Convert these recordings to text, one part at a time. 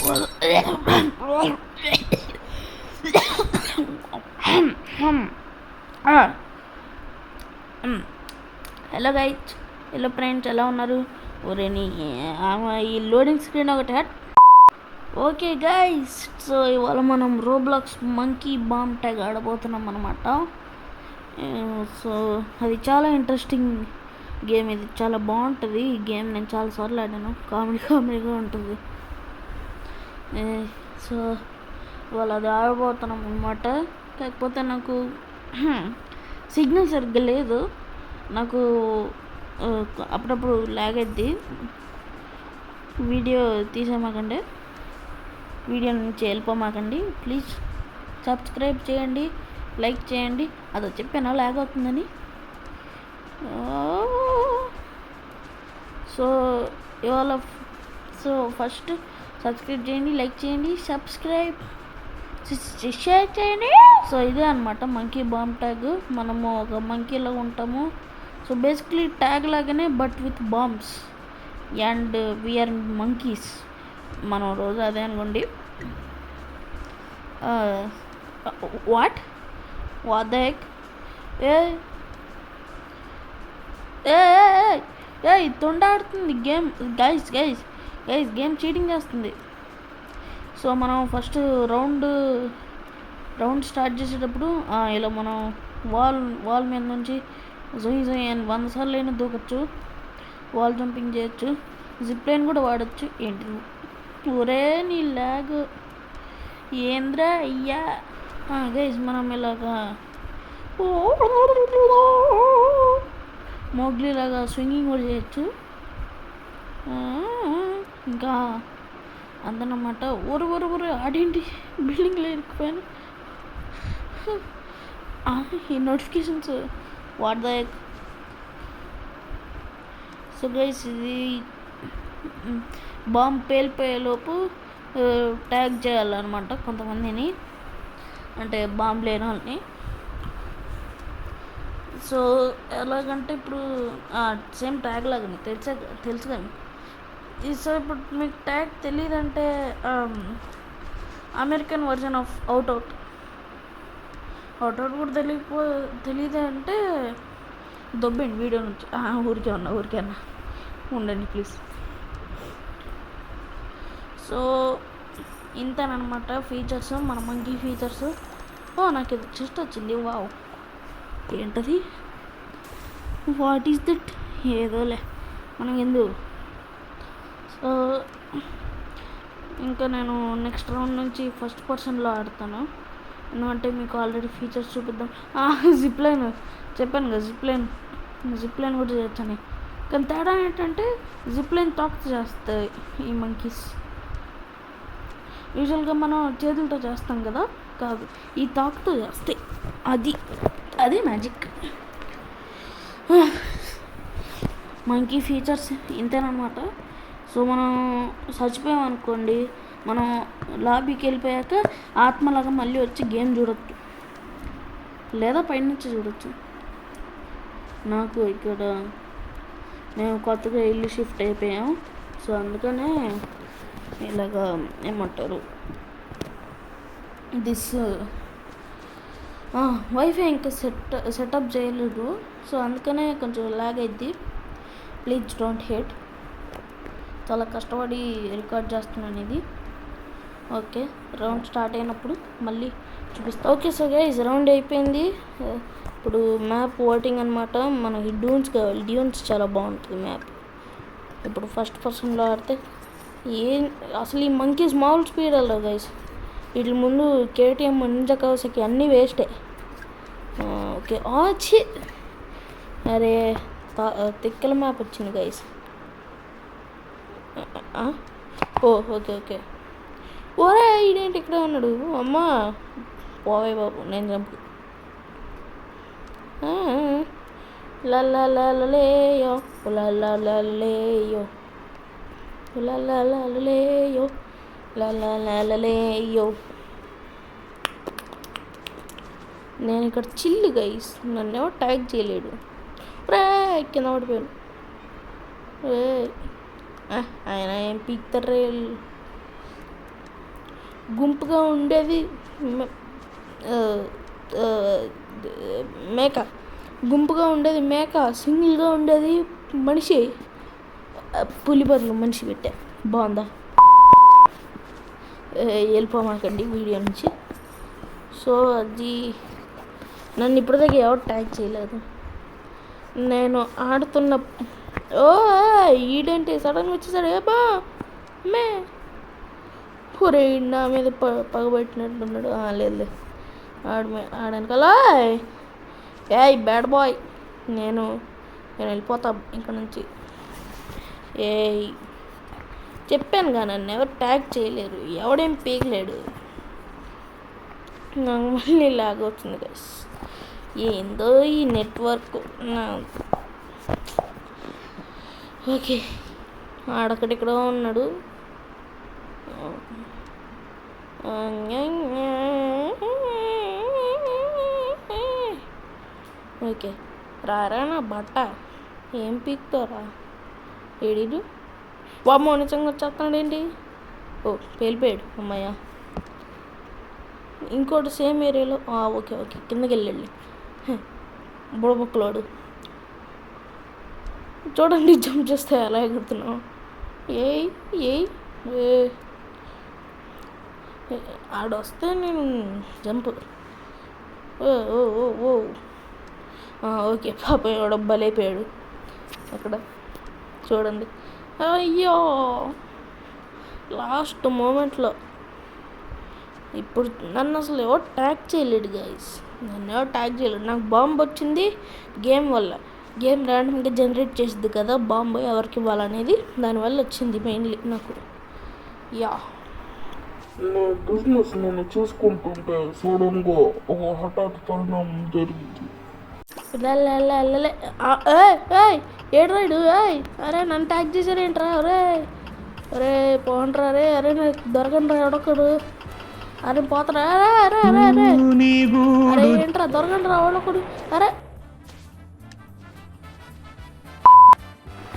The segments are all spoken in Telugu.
హలో గైస్, హలో ఫ్రెండ్స్, ఎలా ఉన్నారు? ఒరేని ఈ లోడింగ్ స్క్రీన్ ఒకటి. ఓకే గైస్, సో ఇవాళ మనం రోబ్లాక్స్ మంకీ బాంబ్ ట్యాగ్ ఆడబోతున్నాం అనమాట. సో అది చాలా ఇంట్రెస్టింగ్ గేమ్, ఇది చాలా బాగుంటుంది. ఈ గేమ్ నేను చాలాసార్లు ఆడాను, కామెడీగా ఉంటుంది. సో ఇవాళ అది ఆడబోతున్నాం అనమాట. కాకపోతే నాకు సిగ్నల్ సరిగ్గా లేదు, నాకు అప్పుడప్పుడు లాగ్ అయ్యిద్ది. వీడియో తీసేమాకండి, వీడియో నుంచి వెళ్ళిపోమాకండి ప్లీజ్. సబ్స్క్రైబ్ చేయండి, లైక్ చేయండి. అదో చెప్పాను లాగ్ అవుతుందని. సో ఇవాళ ఫస్ట్ సబ్స్క్రైబ్ చేయండి, లైక్ చేయండి, షేర్ చేయండి. సో ఇదే అనమాట మంకీ బాంబ్ ట్యాగ్. మనము ఒక మంకీలో ఉంటాము. సో బేసిక్లీ ట్యాగ్ లాగానే, but with bombs and we're monkeys. మనం రోజు అదే అనుకోండి. What the heck? ఏ తొండాడుతుంది గేమ్. గైస్ గేమ్ చీటింగ్ చేస్తుంది. సో మనం ఫస్ట్ రౌండ్ స్టార్ట్ చేసేటప్పుడు ఇలా మనం వాల్ మీద నుంచి జొయ్ అని 100 సార్లు అయినా దూకొచ్చు, వాల్ జంపింగ్ చేయొచ్చు, జిప్ లైన్ కూడా వాడచ్చు. ఏంటి ఒరే నీ ల్యాగ్ ఏంద్రా అయ్యా? గైస్ మనం ఇలాగా మోగ్లీ లాగా స్వింగింగ్ కూడా చేయొచ్చు. ఇంకా అందనమాట. ఊరు ఆడేంటి బిల్డింగ్లో ఇరుక్కుపోయాను. ఈ notifications what the heck? So guys, ఇది బాంబ్ పేలిపోయేలోపు ట్యాగ్ చేయాలన్నమాట కొంతమందిని, అంటే బాంబ్ లేని వాళ్ళని. సో ఎలాగంటే ఇప్పుడు సేమ్ ట్యాగ్ లాగానే తెలుసు కానీ. సో ఇప్పుడు మీకు ట్యాగ్ తెలియదంటే అమెరికన్ వర్జన్ ఆఫ్ అవుట్ కూడా తెలియదు అంటే దొబ్బేండి వీడియో నుంచి. ఊరికే ఉండండి ప్లీజ్. సో ఇంతేనమాట ఫీచర్స్, మన మంకీ ఫీచర్స్. నాకు ఇది జస్ట్ వచ్చింది. వావ్, ఏంటది? What is that? ఏదోలే, మనకి ఎందుకు. సో ఇంకా నేను నెక్స్ట్ రౌండ్ నుంచి ఫస్ట్ పర్సన్లో ఆడతాను, ఎందుకంటే మీకు ఆల్రెడీ ఫీచర్స్ చూపిద్దాం. జిప్ లైన్ చెప్పాను కదా, జిప్ లైన్ కూడా చేయొచ్చని. కానీ తేడా ఏంటంటే జిప్ లైన్ తాకుతూ చేస్తాయి ఈ మంకీస్. యూజువల్గా మనం చేతులతో చేస్తాం కదా, కాదు, ఈ తాకుతూ చేస్తాయి. అది మ్యాజిక్. మంకీ ఫీచర్స్ ఇంతేనమాట. సో మనం చచ్చిపోయామనుకోండి, మనం లాబీకి వెళ్ళిపోయాక ఆత్మలాగా మళ్ళీ వచ్చి గేమ్ చూడొచ్చు, లేదా పైనుంచి చూడొచ్చు. నాకు ఇక్కడ మేము కొత్తగా ఇల్లు షిఫ్ట్ అయిపోయాం. సో అందుకనే ఇలాగా ఏమంటారు, వైఫై ఇంకా సెటప్ చేయలేదు. సో అందుకనే కొంచెం లాగ్ అయింది. Please don't hate. చాలా కష్టపడి రికార్డ్ చేస్తున్నాను ఇది. ఓకే, రౌండ్ స్టార్ట్ అయినప్పుడు మళ్ళీ చూపిస్తాను. ఓకే, సో గైస్ రౌండ్ అయిపోయింది. ఇప్పుడు మ్యాప్ ఓటింగ్ అనమాట. మనకి డ్యూన్స్ కావాలి. డ్యూన్స్ చాలా బాగుంటుంది మ్యాప్. ఇప్పుడు ఫస్ట్ పర్సన్లో ఆడితే అసలు ఈ మంకీస్ మామూలు స్పీడ్ వెళ్ళవు గైస్. వీటి ముందు కేటీఎం, నింజా కవాసాకి అన్నీ వేస్టే. ఓకే, అరే తిక్కల మ్యాప్ వచ్చింది గైస్. ఓకే. ఓరే ఇదేంటి ఇక్కడే ఉన్నాడు? అమ్మా పోవే బాబు, నేను చంపు. లలేయో లలేయో. నేను ఇక్కడ చిల్లు గైస్, నన్నేమో ట్యాగ్ చేయలేడు. కింద పడిపోయాను. ఆయన ఏం పీక్తారు. గుంపుగా ఉండేది మేక, గుంపుగా ఉండేది మేక, సింగిల్గా ఉండేది మనిషి. పులి బదులు మనిషి పెట్టా. బాగుందా? వెళ్ళిపోమాకండి వీడియో నుంచి. సో అది నన్ను ఇప్పటిదాకా ఎవరు ట్యాగ్ చేయలేదు. నేను ఆడుతున్న ఈడేంటి సడన్గా వచ్చేసాడు. ఏబా మే ఒరే నా మీద పగబెట్టినట్టున్నాడు. లేదు ఆడనకలా బ్యాడ్ బాయ్. నేను వెళ్ళిపోతా ఇక్కడ నుంచి. చెప్పాను కానీ నన్ను ఎవరు ట్యాగ్ చేయలేరు, ఎవడేం పీకలేడు. నాకు మళ్ళీ లాగ్ వచ్చింది గైస్. ఏందో ఈ నెట్వర్క్. ఓకే, ఆడక్కడిక్కడ ఉన్నాడు. ఓకే రారా నా బట్ట, ఏం పీక్తారా ఏడీడు. వామ్మో నిజంగా వచ్చేస్తున్నాడు ఏంటి? పేలిపోయాడు అమ్మాయ్యా. ఇంకోటి సేమ్ ఏరియాలో. ఓకే కిందకి వెళ్ళండి బుడబుక్కలోడు. చూడండి జంప్ చేస్తే ఎలా ఎగురుతున్నావు. ఆడొస్తే నేను జంప్. ఓకే పాపం ఎవడ బలైపోయాడు అక్కడ. చూడండి అయ్యో లాస్ట్ మూమెంట్లో. ఇప్పుడు నన్ను అసలు ఎవరు ట్యాగ్ చేయలేడు గైస్, నన్ను ఎవరు ట్యాగ్ చేయలేడు. నాకు బాంబు వచ్చింది గేమ్ వల్ల. గేమ్ ర్యాండమ్గా జనరేట్ చేసింది కదా బాంబు ఎవరికి ఇవ్వాలనేది, దానివల్ల వచ్చింది మెయిన్లీ నాకు. బిజినెస్ నేను చూసుకుంటుంటే సడన్గా ఒక హఠాత్ పరిణామం జరిగింది. ఏడ్రాడు. అరే నన్ను ట్యాగ్ చేశారేంట్రా? అరే పోండ్రా. అరే నాకు దొరకండి రా ఎవడొక్కడు. అరే పోతారా? అరే ఏంట్రా దొరకండి రా ఎవడొక్కడు. అరే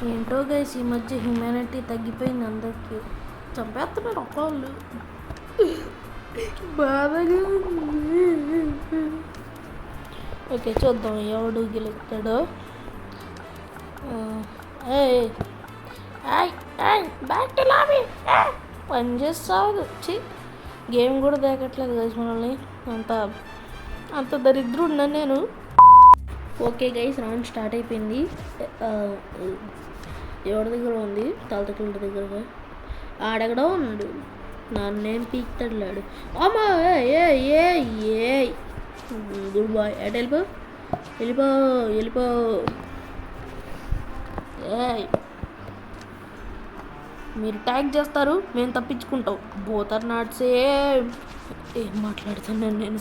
ఏంటో గైస్ ఈ మధ్య హ్యూమానిటీ తగ్గిపోయింది అందరికీ. చంపేస్తున్నారు ఒక్కళ్ళు. బాధగా. ఓకే చూద్దాం ఎవడు గెలుస్తాడో. పని చేస్తావు. గేమ్ కూడా దేకట్లేదు గైస్ మనల్ని. అంత దరిద్రున్నా నేను. ఓకే గైస్ రౌండ్ స్టార్ట్ అయిపోయింది. ఎవరి దగ్గర ఉంది? తలతకుల దగ్గరగా. ఆడెక్కడో ఉన్నాడు. నన్నేం పీక్తాడు. అమ్మా గుడ్ బాయ్. అటు వెళ్ళిపో. మీరు ట్యాగ్ చేస్తారు, మేము తప్పించుకుంటాం. బోతర్ నాట్సే. ఏం మాట్లాడుతున్నాను నేను?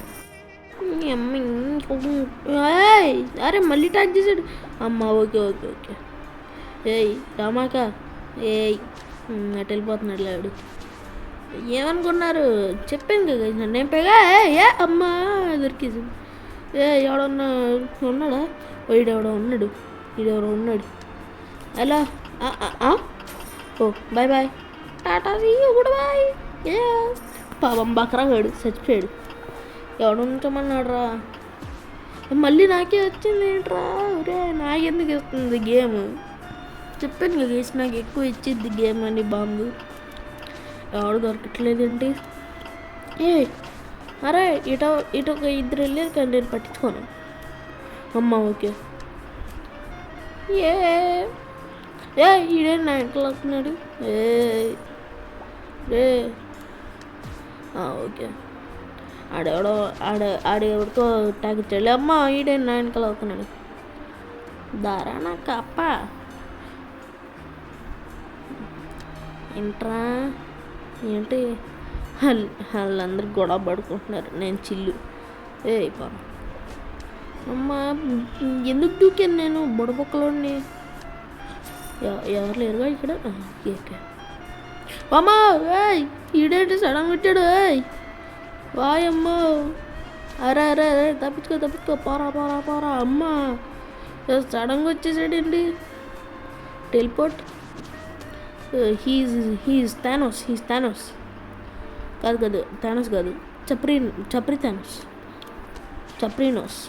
అరే మళ్ళీ ట్యాగ్ చేశాడు. అమ్మ ఓకే. రామాక అటు వెళ్ళిపోతున్నాడు లేడు. ఏమనుకున్నారు? చెప్పాను కదా నన్ను ఏం పెగా. అమ్మా దొరికేసి. ఎవడన్నా ఉన్నాడా? ఈడెవడో ఉన్నాడు. అలా బాయ్ టాటా కూడా బాయ్. పాపం బకరాగాడు చచ్చిపోయాడు. ఎవడు ఉంచమన్నాడు రా? మళ్ళీ నాకే వచ్చింది ఏంట్రా? నాకెందుకు ఇస్తుంది గేమ్? చెప్పాను కదా వేసి నాకు ఎక్కువ ఇచ్చింది గేమ్ అని బాంబు. ఎవడు దొరకట్లేదేంటి? అరే ఇటు ఒక ఇద్దరు వెళ్ళారు కానీ నేను పట్టించుకోను. అమ్మ ఓకే. ఈడేం నా ఇంట్లో వస్తున్నాడు. ఓకే ఆడెవడికో ట్యాగ్ ఇచ్చాడు. అమ్మ ఈడేం నా వెనకాల అవుతున్నాడు. దారా నా కప్ప ఏంట్రా? ఏంటి వాళ్ళందరూ గొడవ పడుకుంటున్నారు, నేను చిల్లు. పా అమ్మ ఎందుకు దూకాను నేను బుడబొక్కలోని? ఎవరు లేరుగా ఇక్కడ. ఓకే అమ్మా ఈడేంటి సడన్ పెట్టాడు. వాయమ్మో అరే తప్పించుకో పోరా. అమ్మ సడన్గా వచ్చేసాడేంటి? టెలిపోర్ట్. He's Thanos. కాదు థానోస్ కాదు, చప్రి థానోస్, చప్రీనోస్.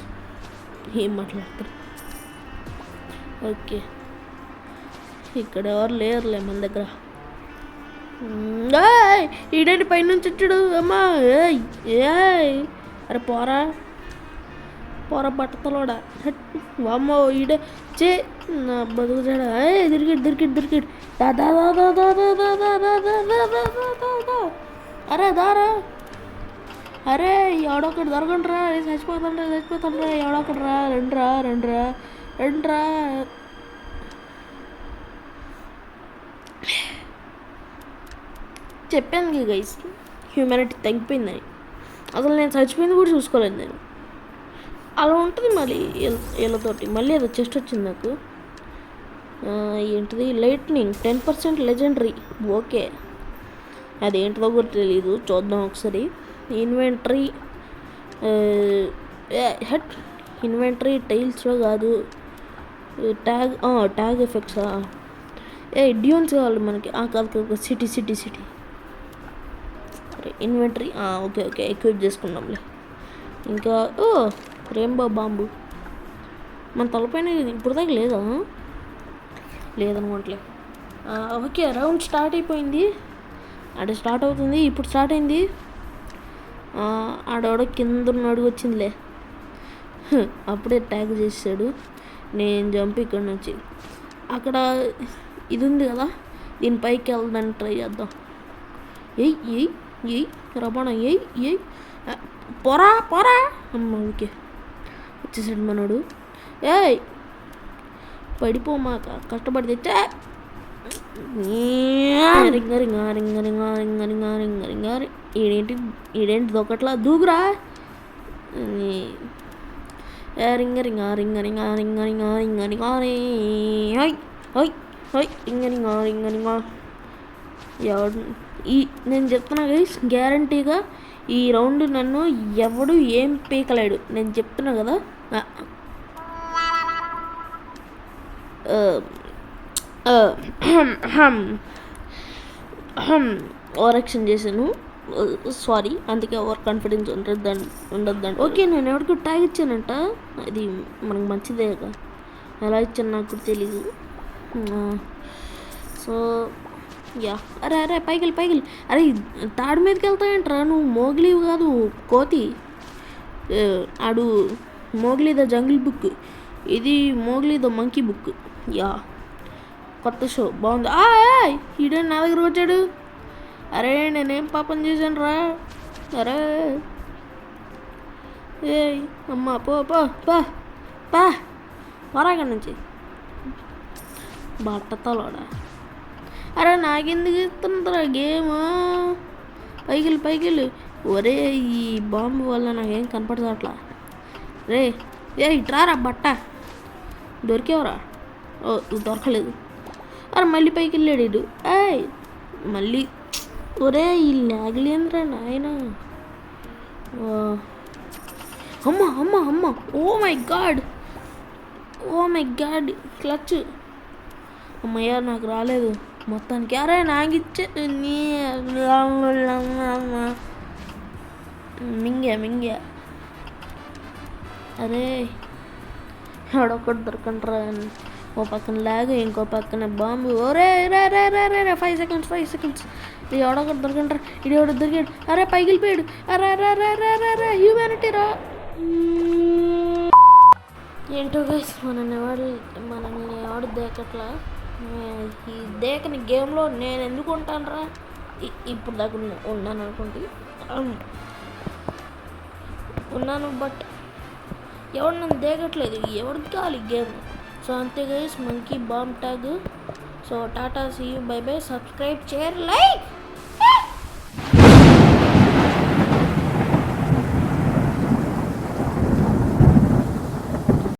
ఏం మాట్లాడతారు? ఓకే, ఇక్కడ ఎవరు లేరులే మన దగ్గర. ఈడేంటి పైనుంచి వచ్చాడు? అమ్మా ఏయ్ అరే పోరా బట్టతలోడా, వామ్మో ఈడే చే నా బతుకుతాడా. దొరికిడు అరే దారా, అరే ఎవడొక్కడు దొరకండిరా, చచ్చిపోతాండ్రా ఎవడొక్కడు రా, రండ్రా. చెప్పాను గైస్, హ్యూమానిటీ తగ్గిపోయిందని. అసలు నేను చచ్చిపోయింది కూడా చూసుకోలేదు నేను. అలా ఉంటుంది మళ్ళీ వీళ్ళతోటి. మళ్ళీ అది చెస్ట్ వచ్చింది నాకు. ఏంటిది లైట్నింగ్ 10% లెజెండరీ. ఓకే, అదేంటిదో కూడా తెలీదు, చూద్దాం ఒకసారి. ఇన్వెంటరీ టైల్స్లో కాదు, ట్యాగ్ ఎఫెక్ట్సా? డ్యూన్స్ కావాలి మనకి. కాదు సిటీ. ఇన్వెంటరీ ఓకే ఎక్విప్ చేసుకున్నాంలే. ఇంకా రెయిన్బో బాంబు మన తలపైన ఇప్పుడు దాకా లేదనుకోవట్లే. ఓకే, రౌండ్ స్టార్ట్ అయిపోయింది. అంటే స్టార్ట్ అవుతుంది, ఇప్పుడు స్టార్ట్ అయింది. ఆడవాడ కింద ఉన్నాడు, వచ్చిందిలే. అప్పుడే ట్యాగ్ చేసాడు. నేను జంప్ ఇక్కడ నుంచి అక్కడ ఇది ఉంది కదా, దీనిపైకి వెళ్దాన్ని ట్రై చేద్దాం. ఎయ్ రవాణా ఎయ్ పోరా అమ్మ. ఓకే, వచ్చేసాడు మనోడు. పడిపోమాక, కష్టపడి తెచ్చా. ఈడేంటి దొక్కట్లా, దూకురా. నేను చెప్తున్నా గైస్, గ్యారంటీగా ఈ రౌండ్ నన్ను ఎవడు ఏం పీకలేడు, నేను చెప్తున్నా కదా. ఓవర్ యాక్షన్ చేశాను, సారీ. అందుకే ఓవర్ కాన్ఫిడెన్స్ ఉండద్దండి. ఓకే, నేను ఎవరికి ట్యాగ్ ఇచ్చానంట, అది మనకు మంచిదే కదా. ఎలా ఇచ్చాను నాకు కూడా తెలీదు. సో యా, అరే పైకి అరే తాడు మీదకి వెళ్తాయంట్రా, నువ్వు మోగ్లీవి కాదు కోతి. ఆడు మోగ్లీ ద జంగిల్ బుక్, ఇది Mowgli the monkey book. Yeah, కొత్త షో బాగుంది. ఈడే నా దగ్గర వచ్చాడు. అరే నేనేం పాపం చేశాను రా. అరే అమ్మా పోరాగా నుంచి బట్టతలోడా. అరే నాకెందుకు ఇస్తుంటారా గేమ్? పైకి ఒరే ఈ బాంబు వల్ల నాకేం కనపడదు అట్లా. రే ఇట్రారా బట్ట, దొరికేవరా? దొరకలేదు. అరే మళ్ళీ పైకి వెళ్ళాడు ఇడు. మళ్ళీ ఒరే ఈ లాగలేంద్రా నాయన. అమ్మ ఓ మై గాడ్ క్లచ్. అమ్మయ్య నాకు రాలేదు మొత్తానికి. అరే నాకిచ్చే మింగే. అరే ఎవడొక్కడు దొరకండ్రా. ఓ పక్కన లాగ్, ఇంకో పక్కన బాంబు. ఒరే 5 seconds. ఇది ఎవడొక్కడు దొరకండ్రా. ఇది ఎవడు దొరికాడు. అరే పైకి వెళ్ళిపోయాడు. అరే హ్యూమానిటీ రా. ఏంటో గైస్, మనల్ని ఎవడు దేకట్లా. ఈ దేకని గేమ్లో నేను ఎందుకు ఉంటానురా? ఇప్పుడు దాకా ఉన్నాను అనుకోండి, బట్ ఎవడు నన్ను దేకట్లేదు. ఎవరికి కావాలి గేమ్? సో అంతే guys, monkey bomb tag. So tata, see you, bye bye. Subscribe చేయరు, లైక్.